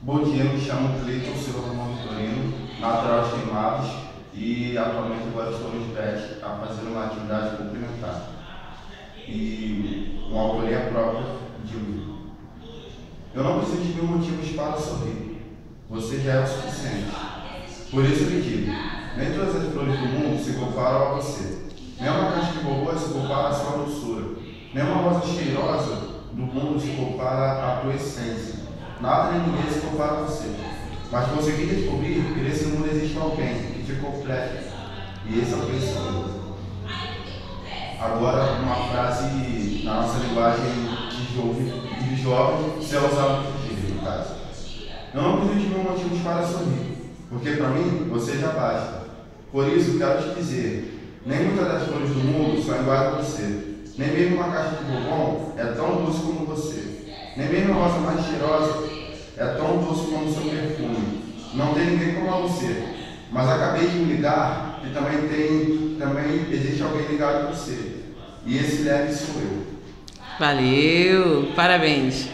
Bom dia, me chamo Cleiton Silva Vitorino, natural de Queimados, e atualmente agora estou no SBET a fazer uma atividade complementar e uma autoria própria de mim. Eu não preciso de mil motivos para sorrir, você já é o suficiente. Por isso eu lhe digo, nem todas as flores do mundo se comparam a você, nem uma caixa de bombons se compara à sua doçura, nem uma rosa cheirosa do mundo se compara à tua essência. Nada nem ninguém se compara a você. Mas consegui descobrir que nesse mundo existe alguém que te completa. E esse é o pensador. Agora, uma frase na nossa linguagem de jovem, se ela usar no caso. Eu não preciso de mil motivos para sorrir, porque para mim você já basta. Por isso, quero te dizer, nem muitas das flores do mundo são iguais a você. Nem mesmo uma caixa de bombom é tão doce como você. Nem mesmo a rosa mais cheirosa é tão doce como o seu perfume. Não tem ninguém como a você. Mas acabei de me ligar que também existe alguém ligado a você. E esse leve sou eu. Valeu! Parabéns!